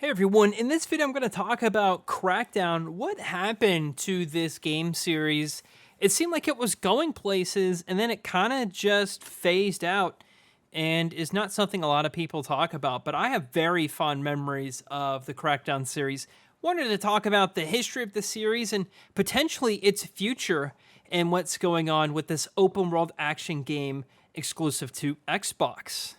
Hey everyone, in this video I'm going to talk about Crackdown. What happened to this game series? It seemed like it was going places and then it kind of just phased out and is not something a lot of people talk about, but I have very fond memories of the Crackdown series. Wanted to talk about the history of the series and potentially its future and what's going on with this open world action game exclusive to Xbox.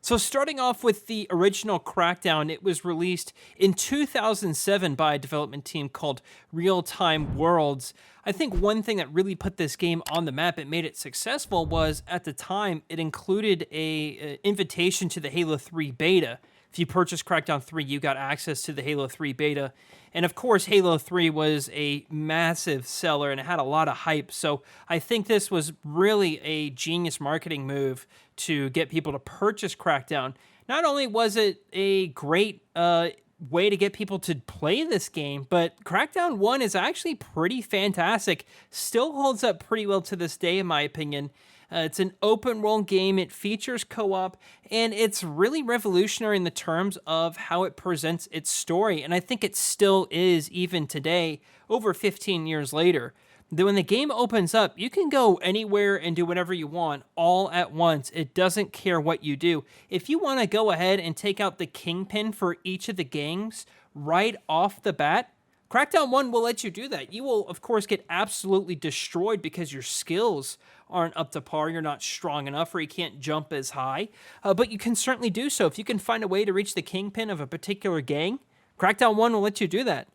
So starting off with the original Crackdown, it was released in 2007 by a development team called Real Time Worlds. I think one thing that really put this game on the map and made it successful was, at the time, it included a invitation to the Halo 3 beta. If you purchased Crackdown 3, you got access to the Halo 3 beta. And of course, Halo 3 was a massive seller and it had a lot of hype. So I think this was really a genius marketing move to get people to purchase Crackdown. Not only was it a great way to get people to play this game, but Crackdown 1 is actually pretty fantastic. Still holds up pretty well to this day, in my opinion. It's an open world game, it features co-op, and it's really revolutionary in the terms of how it presents its story, and I think it still is even today, over 15 years later. When the game opens up, you can go anywhere and do whatever you want all at once. It doesn't care what you do. If you want to go ahead and take out the kingpin for each of the gangs right off the bat, Crackdown 1 will let you do that. You will, of course, get absolutely destroyed because your skills aren't up to par, you're not strong enough, or you can't jump as high. But you can certainly do so. If you can find a way to reach the kingpin of a particular gang, Crackdown 1 will let you do that.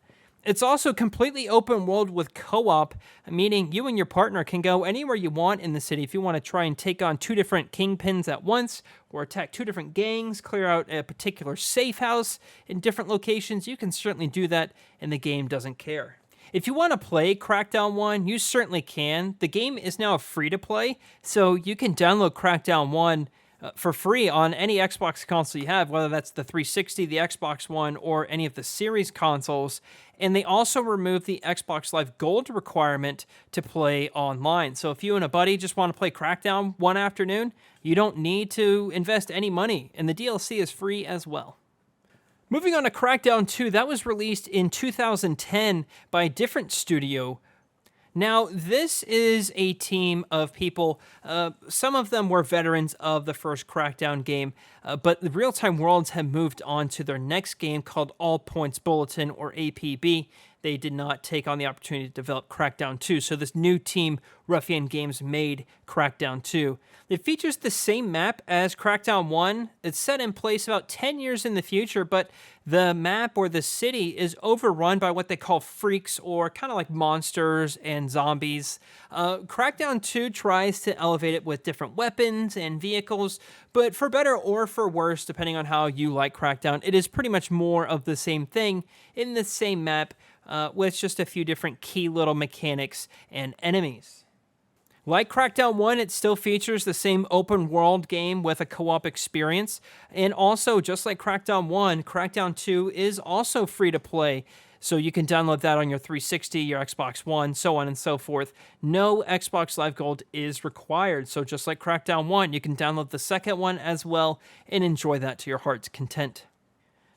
It's also completely open world with co-op, meaning you and your partner can go anywhere you want in the city. If you want to try and take on two different kingpins at once, or attack two different gangs, clear out a particular safe house in different locations, you can certainly do that, and the game doesn't care. If you want to play Crackdown 1, you certainly can. The game is now free to play, so you can download Crackdown 1 for free on any Xbox console you have, whether that's the 360, the Xbox One, or any of the series consoles. And they also removed the Xbox Live Gold requirement to play online. So if you and a buddy just want to play Crackdown one afternoon, you don't need to invest any money, and the DLC is free as well. Moving on to Crackdown 2, that was released in 2010 by a different studio. Now, this is a team of people, some of them were veterans of the first Crackdown game, but the Real Time Worlds have moved on to their next game called All Points Bulletin, or APB. They did not take on the opportunity to develop Crackdown 2, so this new team, Ruffian Games, made Crackdown 2. It features the same map as Crackdown 1. It's set in place about 10 years in the future, but the map or the city is overrun by what they call freaks, or kind of like monsters and zombies. Crackdown 2 tries to elevate it with different weapons and vehicles, but for better or for worse, depending on how you like Crackdown, it is pretty much more of the same thing in the same map, with just a few different key little mechanics and enemies. Like Crackdown 1, it still features the same open world game with a co-op experience, and also, just like Crackdown 1, Crackdown 2 is also free to play, so you can download that on your 360, your Xbox One, so on and so forth. No Xbox Live Gold is required, so just like Crackdown 1, you can download the second one as well and enjoy that to your heart's content.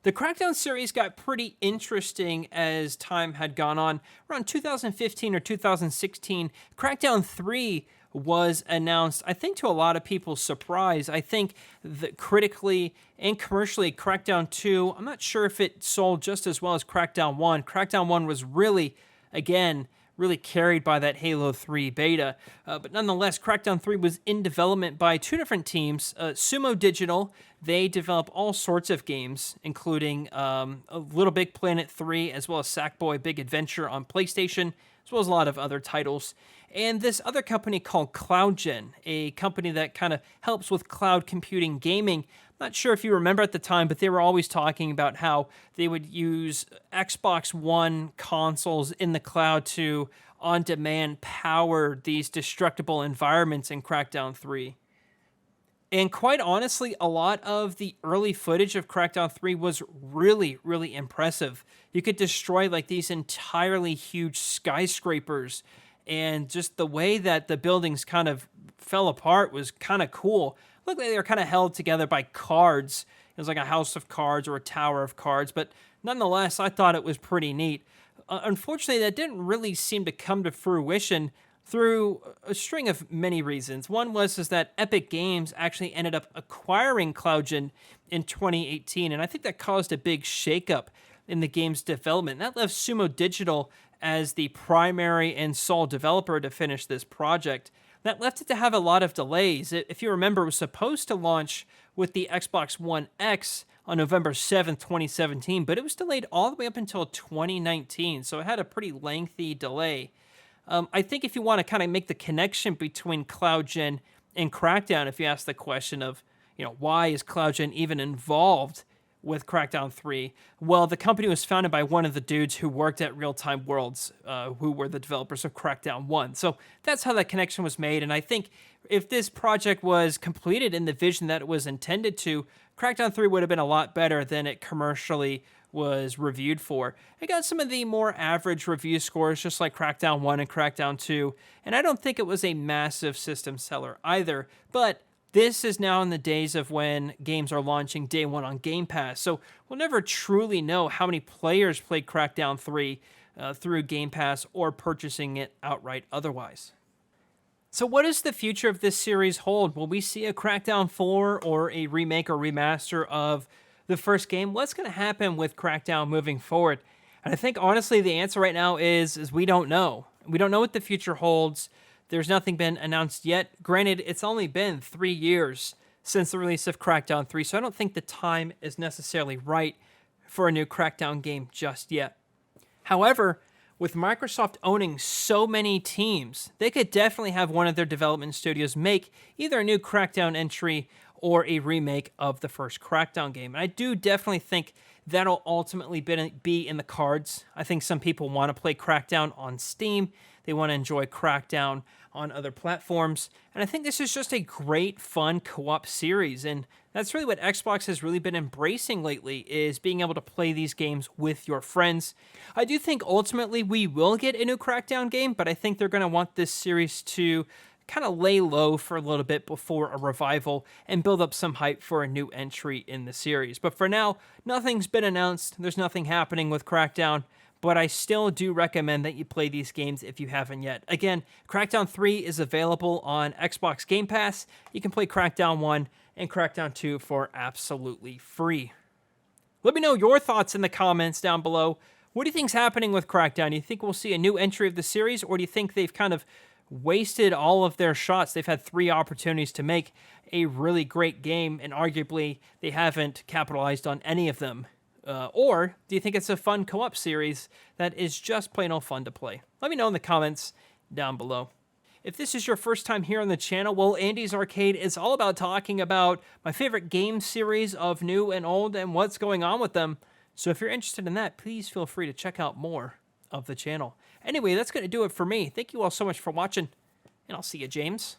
The Crackdown series got pretty interesting as time had gone on. Around 2015 or 2016, Crackdown 3 was announced, I think to a lot of people's surprise. I think that critically and commercially, Crackdown 2, I'm not sure if it sold just as well as Crackdown 1. Crackdown 1 was really, again, really carried by that Halo 3 beta. But nonetheless, Crackdown 3 was in development by two different teams. Sumo Digital, they develop all sorts of games, including a Little Big Planet 3, as well as Sackboy Big Adventure on PlayStation, as well as a lot of other titles. And this other company called CloudGen, a company that kind of helps with cloud computing gaming. Not sure if you remember at the time, but they were always talking about how they would use Xbox One consoles in the cloud to, on-demand, power these destructible environments in Crackdown 3. And quite honestly, a lot of the early footage of Crackdown 3 was really, really impressive. You could destroy like these entirely huge skyscrapers, and just the way that the buildings kind of fell apart was kind of cool. Looked like they were kind of held together by cards It was like a house of cards or a tower of cards, but nonetheless, I thought it was pretty neat. Unfortunately, that didn't really seem to come to fruition through a string of many reasons. One was is that Epic Games actually ended up acquiring CloudGen in 2018, and I think that caused a big shakeup in the game's development. That left Sumo Digital as the primary and sole developer to finish this project. That left it to have a lot of delays. If you remember, it was supposed to launch with the Xbox One X on November 7th, 2017, but it was delayed all the way up until 2019, so it had a pretty lengthy delay. I think if you want to kind of make the connection between CloudGen and Crackdown, if you ask the question of, why is CloudGen even involved with Crackdown 3? Well, the company was founded by one of the dudes who worked at Real Time Worlds, who were the developers of Crackdown 1. So that's how that connection was made, and I think if this project was completed in the vision that it was intended to, Crackdown 3 would have been a lot better than it commercially was reviewed for. It got some of the more average review scores, just like Crackdown 1 and Crackdown 2, and I don't think it was a massive system seller either, but this is now in the days of when games are launching day one on Game Pass, so we'll never truly know how many players played Crackdown 3 through Game Pass or purchasing it outright otherwise. So what does the future of this series hold? Will we see a Crackdown 4 or a remake or remaster of the first game? What's going to happen with Crackdown moving forward? And I think, honestly, the answer right now is we don't know. We don't know what the future holds. There's nothing been announced yet. Granted, it's only been 3 years since the release of Crackdown 3, so I don't think the time is necessarily right for a new Crackdown game just yet. However, with Microsoft owning so many teams, they could definitely have one of their development studios make either a new Crackdown entry or a remake of the first Crackdown game. And I do definitely think that'll ultimately be in the cards. I think some people want to play Crackdown on Steam. They want to enjoy Crackdown on other platforms. And I think this is just a great, fun co-op series. And that's really what Xbox has really been embracing lately, is being able to play these games with your friends. I do think ultimately we will get a new Crackdown game, but I think they're going to want this series to kind of lay low for a little bit before a revival and build up some hype for a new entry in the series. But for now, nothing's been announced. There's nothing happening with Crackdown, but I still do recommend that you play these games if you haven't yet. Again, Crackdown 3 is available on Xbox Game Pass. You can play Crackdown 1 and Crackdown 2 for absolutely free. Let me know your thoughts in the comments down below. What do you think's happening with Crackdown? Do you think we'll see a new entry of the series, or do you think they've kind of wasted all of their shots? They've had 3 opportunities to make a really great game, and arguably they haven't capitalized on any of them. Or do you think it's a fun co-op series that is just plain old fun to play? Let me know in the comments down below. If this is your first time here on the channel, well, Andy's Arcade is all about talking about my favorite game series of new and old and what's going on with them. So if you're interested in that, please feel free to check out more of the channel. Anyway, that's going to do it for me. Thank you all so much for watching, and I'll see you, James.